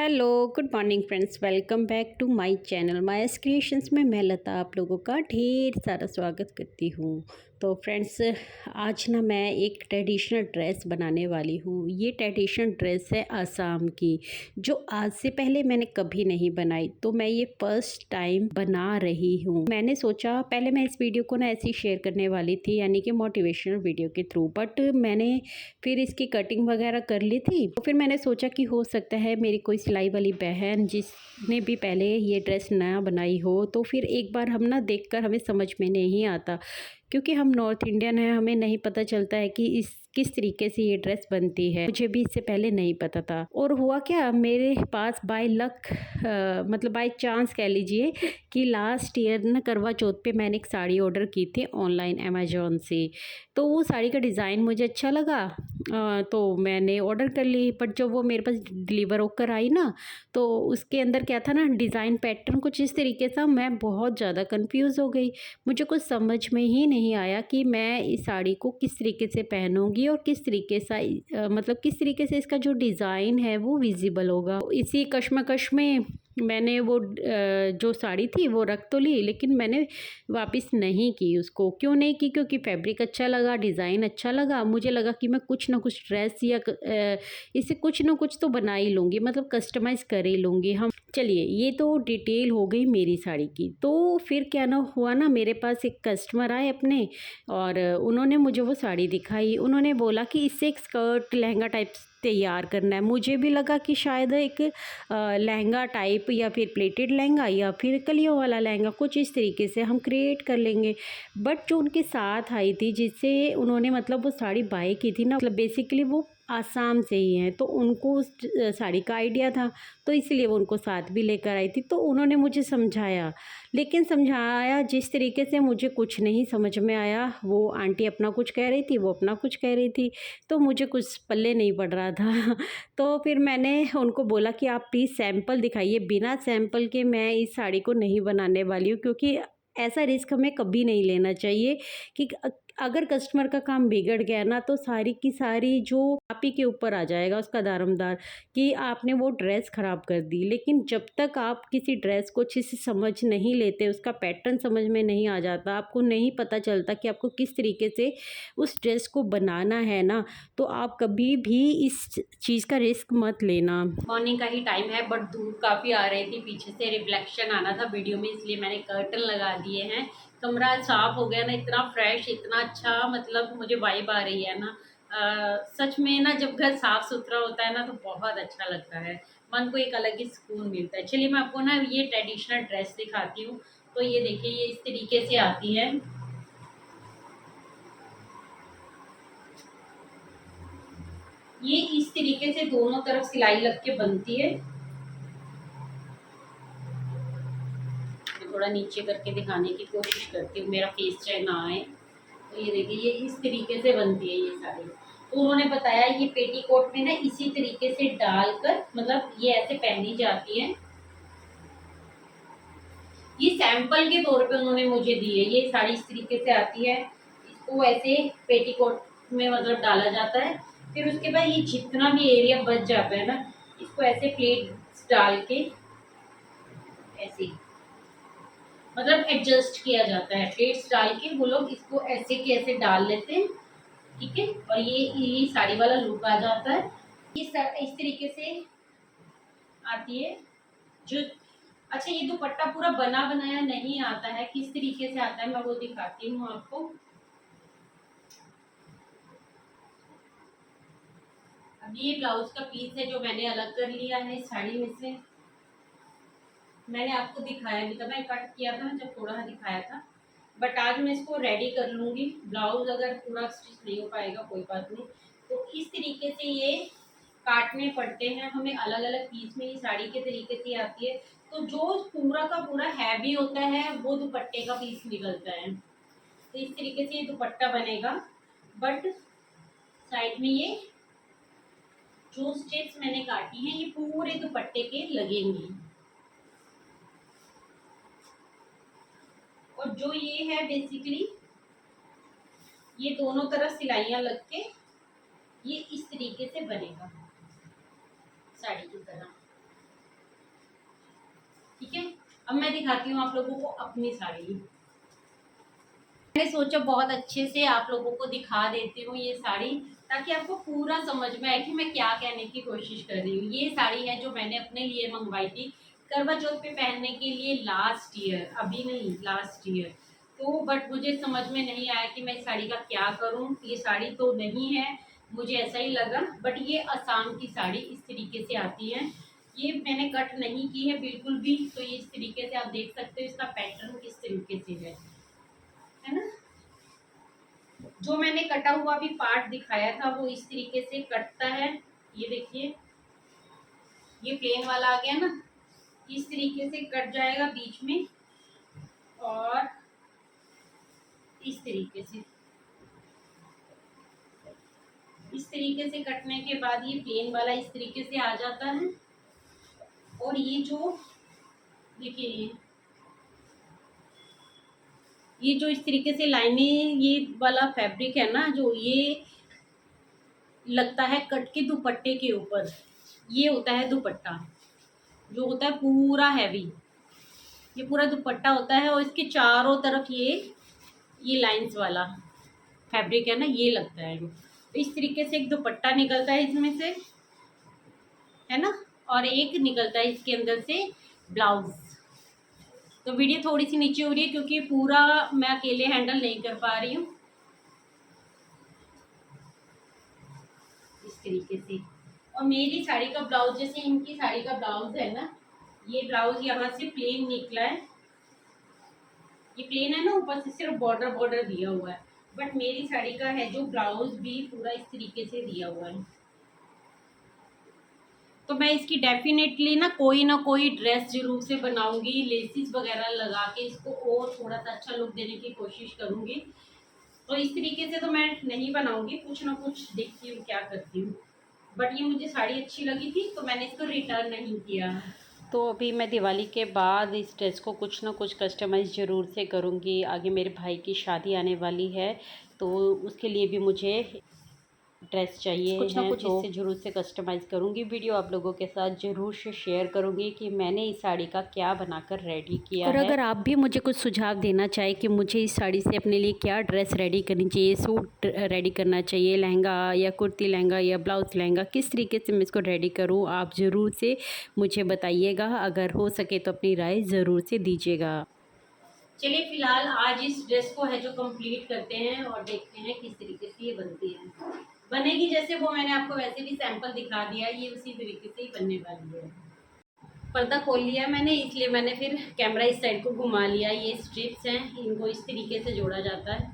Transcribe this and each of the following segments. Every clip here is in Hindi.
Hello good morning friends, welcome back to my channel Mayas creations में मैं लता आप लोगों का ढेर सारा स्वागत करती हूँ। तो फ्रेंड्स, आज ना मैं एक ट्रेडिशनल ड्रेस बनाने वाली हूँ। ये ट्रेडिशनल ड्रेस है आसाम की, जो आज से पहले मैंने कभी नहीं बनाई। तो मैं ये फर्स्ट टाइम बना रही हूँ। मैंने सोचा पहले मैं इस वीडियो को ना ऐसे ही शेयर करने वाली थी, यानी कि मोटिवेशनल वीडियो के थ्रू, बट मैंने फिर इसकी कटिंग वगैरह कर ली थी। तो फिर मैंने सोचा कि हो सकता है मेरी कोई सिलाई वाली बहन जिसने भी पहले ये ड्रेस नया बनाई हो, तो फिर एक बार हम ना देखकर हमें समझ में नहीं आता, क्योंकि हम नॉर्थ इंडियन हैं, हमें नहीं पता चलता है कि इस किस तरीके से ये ड्रेस बनती है। मुझे भी इससे पहले नहीं पता था। और हुआ क्या, मेरे पास बाय लक मतलब बाय चांस कह लीजिए कि लास्ट ईयर ना करवा चौथ पे मैंने एक साड़ी ऑर्डर की थी ऑनलाइन अमेजोन से। तो वो साड़ी का डिज़ाइन मुझे अच्छा लगा, तो मैंने ऑर्डर कर ली। बट जब वो मेरे पास डिलीवर होकर आई ना, तो उसके अंदर क्या था ना, डिज़ाइन पैटर्न कुछ इस तरीके से, मैं बहुत ज़्यादा कंफ्यूज हो गई। मुझे कुछ समझ में ही नहीं आया कि मैं इस साड़ी को किस तरीके से पहनूंगी और किस तरीके से मतलब किस तरीके से इसका जो डिज़ाइन है वो विजिबल होगा। इसी कश्मकश में मैंने वो जो साड़ी थी वो रख तो ली, लेकिन मैंने वापस नहीं की उसको। क्यों नहीं की? क्योंकि फैब्रिक अच्छा लगा, डिज़ाइन अच्छा लगा। मुझे लगा कि मैं कुछ ना कुछ ड्रेस या इसे कुछ ना कुछ तो बना ही लूँगी, मतलब कस्टमाइज़ कर ही लूँगी हम। चलिए, ये तो डिटेल हो गई मेरी साड़ी की। तो फिर क्या ना हुआ ना, मेरे पास एक कस्टमर आए अपने, और उन्होंने मुझे वो साड़ी दिखाई। उन्होंने बोला कि इससे एक स्कर्ट लहंगा टाइप तैयार करना है। मुझे भी लगा कि शायद एक लहंगा टाइप, या फिर प्लेटेड लहंगा, या फिर कलियों वाला लहंगा, कुछ इस तरीके से हम क्रिएट कर लेंगे। बट जो उनके साथ आई थी, जिससे उन्होंने मतलब वो साड़ी बाय की थी ना, मतलब बेसिकली वो आसाम से ही हैं, तो उनको उस साड़ी का आइडिया था, तो इसलिए वो उनको साथ भी लेकर आई थी। तो उन्होंने मुझे समझाया, लेकिन समझाया जिस तरीके से मुझे कुछ नहीं समझ में आया। वो आंटी अपना कुछ कह रही थी, वो अपना कुछ कह रही थी, तो मुझे कुछ पल्ले नहीं पड़ रहा था। तो फिर मैंने उनको बोला कि आप प्लीज़ सैंपल दिखाइए। बिना सैंपल के मैं इस साड़ी को नहीं बनाने वाली हूँ, क्योंकि ऐसा रिस्क हमें कभी नहीं लेना चाहिए कि अगर कस्टमर का काम बिगड़ गया ना, तो सारी की सारी जो आप ही के ऊपर आ जाएगा उसका दारोमदार, कि आपने वो ड्रेस ख़राब कर दी। लेकिन जब तक आप किसी ड्रेस को अच्छे से समझ नहीं लेते, उसका पैटर्न समझ में नहीं आ जाता, आपको नहीं पता चलता कि आपको किस तरीके से उस ड्रेस को बनाना है ना, तो आप कभी भी इस चीज़ का रिस्क मत लेना। मॉर्निंग का ही टाइम है, बट धूप काफ़ी आ रही थी, पीछे से रिफ्लेक्शन आना था वीडियो में, इसलिए मैंने कर्टन लगा दिए हैं। कमरा साफ हो गया ना, इतना फ्रेश, इतना अच्छा, मतलब मुझे वाइब आ रही है ना। सच में ना, जब घर साफ सुथरा होता है ना, तो बहुत अच्छा लगता है, मन को एक अलग ही सुकून मिलता है। चलिए, मैं आपको ना ये ट्रेडिशनल ड्रेस दिखाती हूँ। तो ये देखिए, ये इस तरीके से आती है। ये इस तरीके से दोनों तरफ सिलाई लग के बनती है। मैं थोड़ा नीचे करके दिखाने की कोशिश करती हूँ, मेरा फेस चाहे ना आए। तो ये देखिए, ये इस तरीके से बनती है ये साड़ी। तो उन्होंने बताया ये पेटीकोट में ना इसी तरीके से डालकर, मतलब ये ऐसे पहनी जाती है। ये सैंपल के तौर पे उन्होंने मुझे दी है। ये साड़ी इस तरीके से आती है, इसको ऐसे पेटीकोट में मतलब डाला जाता है। फिर उसके बाद ये जितना भी एरिया बच जाता है ना, इसको ऐसे प्लेट डाल के ऐसे मतलब एडजस्ट किया जाता है। प्लेट्स डाल के वो लोग इसको ऐसे के ऐसे डाल लेते हैं, ठीक है। और ये साड़ी वाला लुक आ जाता है। ये इस तरीके से आती है। जो अच्छा, ये दुपट्टा पूरा बना बनाया नहीं आता है, किस तरीके से आता है मैं वो दिखाती हूँ आपको। अब ये ब्लाउज का पीस है जो मैंने अलग कर लिया है इस साड़ी में से। मैंने आपको दिखाया भी था, मैं कट किया था जब थोड़ा दिखाया था, बट आज मैं इसको रेडी कर लूँगी। ब्लाउज अगर पूरा स्टिच नहीं हो पाएगा कोई बात नहीं। तो इस तरीके से ये काटने पड़ते हैं हमें अलग अलग पीस में। ये साड़ी के तरीके से आती है। तो जो पूरा का पूरा हैवी होता है वो दुपट्टे का पीस निकलता है। तो इस तरीके से ये दुपट्टा बनेगा। बट साइड में ये जो स्ट्रिप्स मैंने काटी हैं, ये पूरे दुपट्टे के लगेंगी। और जो ये है बेसिकली, ये दोनों तरफ सिलाइयाँ लग के ये इस तरीके से बनेगा साड़ी की तरह। अब मैं दिखाती हूँ आप लोगों को अपनी साड़ी। मैंने सोचा बहुत अच्छे से आप लोगों को दिखा देती हूँ ये साड़ी, ताकि आपको पूरा समझ में आए कि मैं क्या कहने की कोशिश कर रही हूँ। ये साड़ी है जो मैंने अपने लिए मंगवाई थी करवा चौथ पे पहनने के लिए लास्ट ईयर, अभी नहीं लास्ट ईयर। तो बट मुझे समझ में नहीं आया कि मैं इस साड़ी का क्या करूँ। ये साड़ी तो नहीं है, मुझे ऐसा ही लगा। बट ये आसाम की साड़ी इस तरीके से आती है। ये मैंने कट नहीं की है बिल्कुल भी, तो ये इस तरीके से आप देख सकते हो इसका पैटर्न किस तरीके से है ना। जो मैंने कटा हुआ भी पार्ट दिखाया था वो इस तरीके से कटता है। ये देखिए, ये प्लेन वाला आ गया ना, इस तरीके से कट जाएगा बीच में, और इस तरीके से कटने के बाद ये प्लेन वाला इस तरीके से आ जाता है। और ये जो देखिए, ये जो इस तरीके से लाइनें, ये वाला फैब्रिक है ना, जो ये लगता है कट के दुपट्टे के ऊपर, ये होता है दुपट्टा, जो होता है पूरा हैवी। ये पूरा दुपट्टा होता है और इसके चारों तरफ ये लाइंस वाला फैब्रिक है ना, ये लगता है। तो इस तरीके से एक दुपट्टा निकलता है इसमें से, है ना, और एक निकलता है इसके अंदर से ब्लाउज। तो वीडियो थोड़ी सी नीचे हो रही है क्योंकि पूरा मैं अकेले हैंडल नहीं कर पा रही हूँ। इस तरीके से, और मेरी साड़ी का ब्लाउज जैसे इनकी साड़ी का ब्लाउज है ना, ये ब्लाउज यहाँ से प्लेन निकला है। ये प्लेन है ना, ऊपर से सिर्फ बॉर्डर बॉर्डर दिया हुआ है। बट मेरी साड़ी का है जो ब्लाउज भी पूरा इस तरीके से दिया हुआ है। तो मैं इसकी डेफिनेटली ना कोई ड्रेस जरूर से बनाऊंगी, लेसिस वगैरह लगा के इसको और थोड़ा सा अच्छा लुक देने की कोशिश करूंगी। तो इस तरीके से तो मैं नहीं बनाऊंगी, कुछ ना कुछ देखती हूँ क्या करती हूँ। बट ये मुझे साड़ी अच्छी लगी थी तो मैंने इसको रिटर्न नहीं किया। तो अभी मैं दिवाली के बाद इस ड्रेस को कुछ ना कुछ कस्टमाइज़ ज़रूर से करूँगी। आगे मेरे भाई की शादी आने वाली है, तो उसके लिए भी मुझे ड्रेस चाहिए कुछ ना कुछ, तो इससे ज़रूर से कस्टमाइज़ करूँगी। वीडियो आप लोगों के साथ ज़रूर से शेयर करूँगी कि मैंने इस साड़ी का क्या बनाकर रेडी किया है। और अगर आप भी मुझे कुछ सुझाव देना चाहें कि मुझे इस साड़ी से अपने लिए क्या ड्रेस रेडी करनी चाहिए, सूट रेडी करना चाहिए, लहंगा या कुर्ती लहंगा या ब्लाउज लहंगा, किस तरीके से मैं इसको रेडी करूँ, आप ज़रूर से मुझे बताइएगा। अगर हो सके तो अपनी राय ज़रूर से दीजिएगा। चलिए फिलहाल आज इस ड्रेस को है जो कंप्लीट करते हैं और देखते हैं किस तरीके से ये बनती है। बनेगी जैसे वो मैंने आपको वैसे भी सैंपल दिखा दिया, ये उसी तरीके से ही बनने वाली है। पर्दा खोल लिया मैंने, इसलिए मैंने फिर कैमरा इस साइड को घुमा लिया। ये स्ट्रिप्स हैं, इनको इस तरीके से जोड़ा जाता है,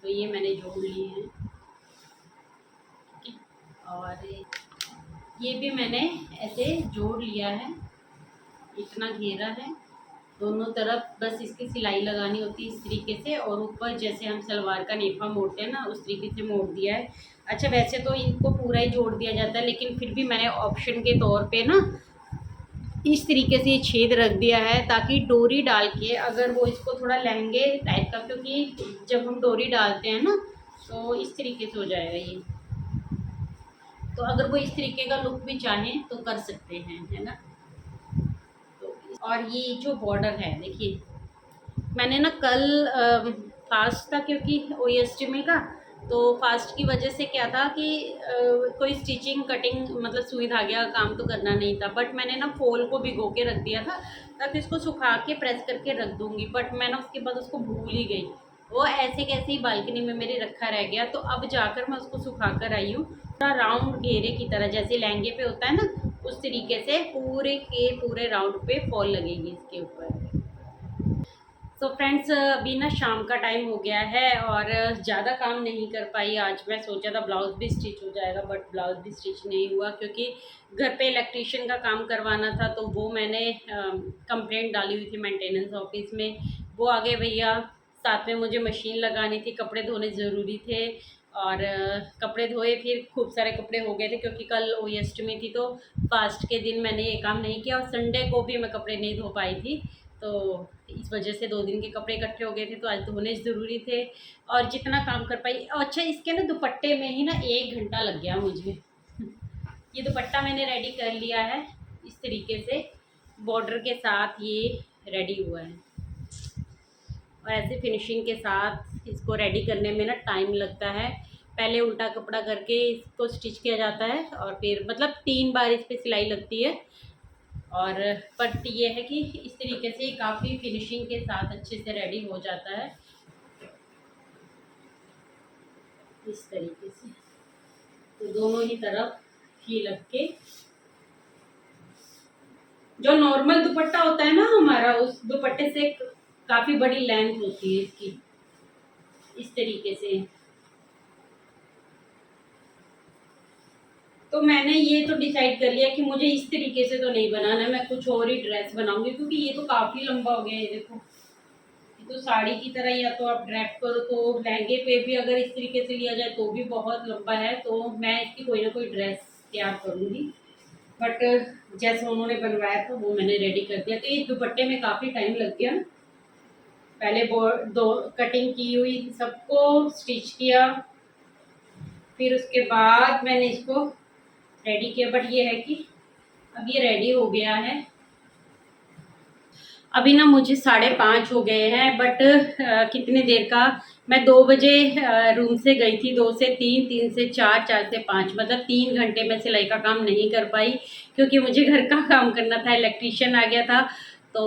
तो ये मैंने जोड़ लिए हैं। और ये भी मैंने ऐसे जोड़ लिया है, इतना घेरा है दोनों तरफ। बस इसकी सिलाई लगानी होती है इस तरीके से, और ऊपर जैसे हम सलवार का नेफा मोड़ते हैं ना, उस तरीके से मोड़ दिया है। अच्छा वैसे तो इनको पूरा ही जोड़ दिया जाता है, लेकिन फिर भी मैंने ऑप्शन के तौर पे ना इस तरीके से छेद रख दिया है, ताकि डोरी डाल के अगर वो इसको थोड़ा लहंगे टाइप का, क्योंकि जब हम डोरी डालते हैं ना तो इस तरीके से हो जाएगा ये। तो अगर वो इस तरीके का लुक भी चाहें तो कर सकते हैं, है ना। और ये जो बॉर्डर है देखिए, मैंने ना कल फास्ट था क्योंकि ओएसटी का, तो फास्ट की वजह से क्या था कि कोई स्टिचिंग कटिंग मतलब सुई धागे का काम तो करना नहीं था। बट मैंने ना फॉल को भिगो के रख दिया था ताकि इसको सुखा के प्रेस करके रख दूँगी। बट मैं ना उसके बाद उसको भूल ही गई, वो ऐसे कैसे ही बालकनी में मेरे रखा रह गया। तो अब जाकर मैं उसको सुखा कर आई हूँ, पूरा राउंड घेरे की तरह जैसे लहंगे पे होता है ना, उस तरीके से पूरे के पूरे राउंड पे फॉल लगेगी इसके ऊपर। तो फ्रेंड्स अभी ना शाम का टाइम हो गया है और ज़्यादा काम नहीं कर पाई आज। मैं सोचा था ब्लाउज़ भी स्टिच हो जाएगा, बट ब्लाउज़ भी स्टिच नहीं हुआ क्योंकि घर पे इलेक्ट्रीशियन का काम करवाना था। तो वो मैंने कंप्लेंट डाली हुई थी मेंटेनेंस ऑफिस में, वो आ गए भैया। साथ में मुझे मशीन लगानी थी, कपड़े धोने ज़रूरी थे, और कपड़े धोए, फिर खूब सारे कपड़े हो गए थे क्योंकि कल अष्टमी थी। तो फास्ट के दिन मैंने ये काम नहीं किया, और संडे को भी मैं कपड़े नहीं धो पाई थी। तो इस वजह से 2 दिन के कपड़े इकट्ठे हो गए थे, तो आज धोने ज़रूरी थे और जितना काम कर पाई। अच्छा इसके ना दुपट्टे में ही ना 1 घंटा लग गया मुझे। ये दुपट्टा मैंने रेडी कर लिया है इस तरीके से, बॉर्डर के साथ ये रेडी हुआ है। और ऐसे फिनिशिंग के साथ इसको रेडी करने में ना टाइम लगता है। पहले उल्टा कपड़ा करके इसको स्टिच किया जाता है और फिर मतलब 3 बार इस पर सिलाई लगती है। और बट ये है कि इस तरीके से काफ़ी फिनिशिंग के साथ अच्छे से रेडी हो जाता है, इस तरीके से। तो दोनों ही तरफ ये लग के, जो नॉर्मल दुपट्टा होता है ना हमारा, उस दुपट्टे से काफ़ी बड़ी लेंथ होती है इसकी, इस तरीके से। तो मैंने ये तो डिसाइड कर लिया कि मुझे इस तरीके से तो नहीं बनाना, मैं कुछ और ही ड्रेस बनाऊंगी, क्योंकि ये तो काफ़ी लंबा हो गया। ये देखो, ये तो साड़ी की तरह, या तो आप ड्रैप करो, तो लहंगे पे भी अगर इस तरीके से लिया जाए तो भी बहुत लंबा है। तो मैं इसकी कोई ना कोई ड्रेस तैयार करूँगी, बट जैसे उन्होंने बनवाया था वो मैंने रेडी कर दिया। तो इस दुपट्टे में काफ़ी टाइम लग गया। पहले दो कटिंग की हुई सबको स्टिच किया, फिर उसके बाद मैंने इसको रेडी किया। बट ये है कि अब ये रेडी हो गया है। अभी ना मुझे 5:30 हो गए हैं, बट कितने देर का, मैं 2 बजे रूम से गई थी, 2 से 3, 3 से 4, 4 से 5, मतलब 3 घंटे में सिलाई का काम नहीं कर पाई, क्योंकि मुझे घर का काम करना था। इलेक्ट्रीशियन आ गया था, तो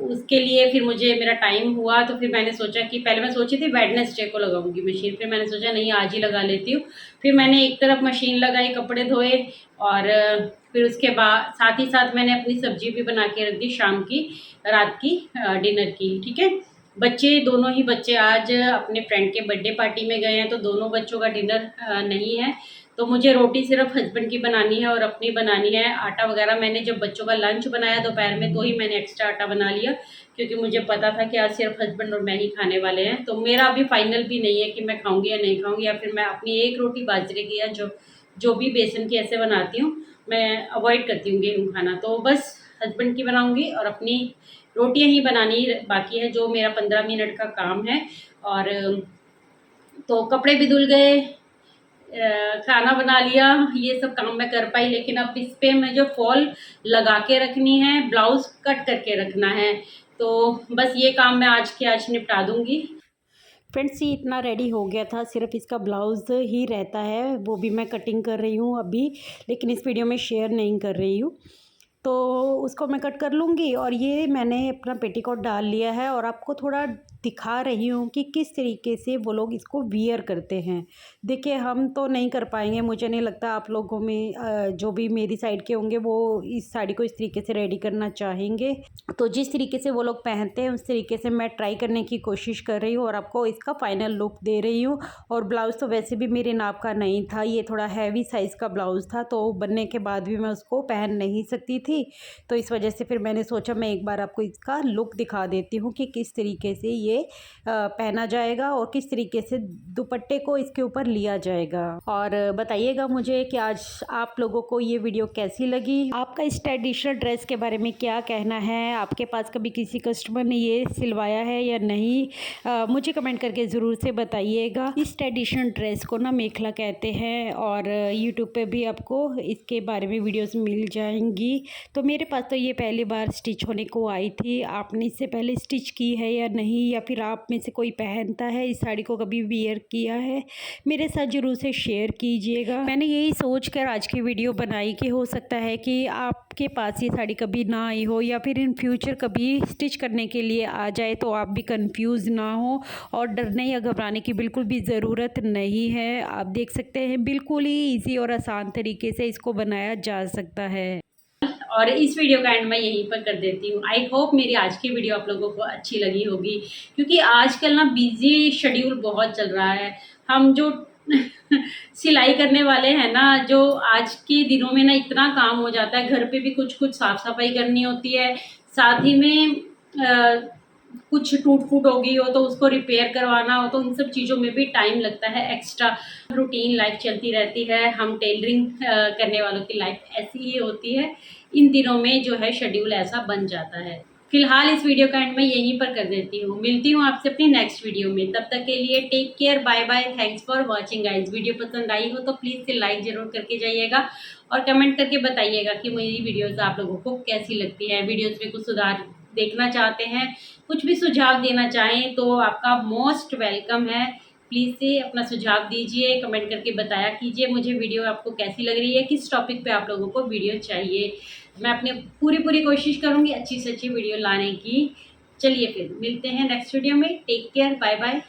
उसके लिए फिर मुझे मेरा टाइम हुआ। तो फिर मैंने सोचा कि पहले मैं सोची थी वेडनेसडे को लगाऊंगी मशीन, फिर मैंने सोचा नहीं, आज ही लगा लेती हूँ। फिर मैंने एक तरफ मशीन लगाई, कपड़े धोए, और फिर उसके बाद साथ ही साथ मैंने अपनी सब्जी भी बना के रख दी शाम की, रात की डिनर की। ठीक है, बच्चे, दोनों ही बच्चे आज अपने फ्रेंड के बर्थडे पार्टी में गए हैं, तो दोनों बच्चों का डिनर नहीं है। तो मुझे रोटी सिर्फ हस्बैंड की बनानी है और अपनी बनानी है। आटा वगैरह मैंने जब बच्चों का लंच बनाया दोपहर में, तो ही मैंने एक्स्ट्रा आटा बना लिया, क्योंकि मुझे पता था कि आज सिर्फ हस्बैंड और मैं ही खाने वाले हैं। तो मेरा अभी फाइनल भी नहीं है कि मैं खाऊंगी या नहीं खाऊंगी, या फिर मैं अपनी एक रोटी बाजरे की या जो भी बेसन की ऐसे बनाती हूँ, मैं अवॉइड करती हूँ गेहूँ खाना। तो बस हस्बैंड की बनाऊंगी और अपनी रोटियां ही बनानी बाकी है, जो मेरा 15 मिनट का काम है। और तो कपड़े भी धुल गए, खाना बना लिया, ये सब काम मैं कर पाई। लेकिन अब इस पे मैं जो फॉल लगा के रखनी है, ब्लाउज कट करके रखना है, तो बस ये काम मैं आज के आज निपटा दूंगी। फ्रेंड्स, ये इतना रेडी हो गया था, सिर्फ इसका ब्लाउज़ ही रहता है, वो भी मैं कटिंग कर रही हूँ अभी, लेकिन इस वीडियो में शेयर नहीं कर रही हूँ। तो उसको मैं कट कर लूँगी। और ये मैंने अपना पेटीकोट डाल लिया है और आपको थोड़ा दिखा रही हूँ कि किस तरीके से वो लोग इसको वियर करते हैं। देखिए, हम तो नहीं कर पाएंगे, मुझे नहीं लगता आप लोगों में जो भी मेरी साइड के होंगे वो इस साड़ी को इस तरीके से रेडी करना चाहेंगे। तो जिस तरीके से वो लोग पहनते हैं उस तरीके से मैं ट्राई करने की कोशिश कर रही हूँ और आपको इसका फाइनल लुक दे रही हूँ। और ब्लाउज़ तो वैसे भी मेरे नाप का नहीं था, ये थोड़ा हैवी साइज़ का ब्लाउज़ था, तो बनने के बाद भी मैं उसको पहन नहीं सकती थी। तो इस वजह से फिर मैंने सोचा मैं एक बार आपको इसका लुक दिखा देती हूँ कि किस तरीके से ये पहना जाएगा और किस तरीके से दुपट्टे को इसके ऊपर लिया जाएगा। और बताइएगा मुझे कि आज आप लोगों को ये वीडियो कैसी लगी, आपका इस ट्रेडिशनल ड्रेस के बारे में क्या कहना है, आपके पास कभी किसी कस्टमर ने ये सिलवाया है या नहीं, मुझे कमेंट करके ज़रूर से बताइएगा। इस ट्रेडिशनल ड्रेस को ना मेखला कहते हैं, और यूट्यूब पे भी आपको इसके बारे में वीडियोस मिल जाएंगी। तो मेरे पास तो ये पहली बार स्टिच होने को आई थी। आपने इससे पहले स्टिच की है या नहीं, या फिर आप में से कोई पहनता है इस साड़ी को, कभी वियर किया है, मेरे साथ ज़रूर से शेयर कीजिएगा। मैंने यही सोच कर आज की वीडियो बनाई कि हो सकता है कि आपके पास ये साड़ी कभी ना आई हो, या फिर इन फ्यूचर कभी स्टिच करने के लिए आ जाए तो आप भी कंफ्यूज ना हो। और डरने या घबराने की बिल्कुल भी ज़रूरत नहीं है। आप देख सकते हैं बिल्कुल ही ईजी और आसान तरीके से इसको बनाया जा सकता है। और इस वीडियो का एंड मैं यहीं पर कर देती हूँ। आई होप मेरी आज की वीडियो आप लोगों को अच्छी लगी होगी, क्योंकि आजकल ना बिजी शेड्यूल बहुत चल रहा है। हम जो सिलाई करने वाले हैं ना, जो आज के दिनों में ना इतना काम हो जाता है, घर पे भी कुछ कुछ साफ सफाई करनी होती है, साथ ही में कुछ टूट फूट हो गई हो तो उसको रिपेयर करवाना हो, तो उन सब चीज़ों में भी टाइम लगता है एक्स्ट्रा। रूटीन लाइफ चलती रहती है, हम टेलरिंग करने वालों की लाइफ ऐसी ही होती है। इन दिनों में जो है शेड्यूल ऐसा बन जाता है। फिलहाल इस वीडियो का एंड मैं यहीं पर कर देती हूँ। मिलती हूँ आपसे अपनी नेक्स्ट वीडियो में, तब तक के लिए take care, bye bye, thanks for watching guys. Video पसंद आई हो तो प्लीज़ से लाइक ज़रूर करके जाइएगा, और कमेंट करके बताइएगा कि मेरी वीडियोस आप लोगों को कैसी लगती है। वीडियोस में कुछ सुधार देखना चाहते हैं, कुछ भी सुझाव देना चाहें तो आपका मोस्ट वेलकम है। प्लीज़ से अपना सुझाव दीजिए, कमेंट करके बताया कीजिए मुझे वीडियो आपको कैसी लग रही है, किस टॉपिक पे आप लोगों को वीडियो चाहिए। मैं अपनी पूरी कोशिश करूँगी अच्छी से अच्छी वीडियो लाने की। चलिए फिर मिलते हैं नेक्स्ट वीडियो में। Take care, bye bye.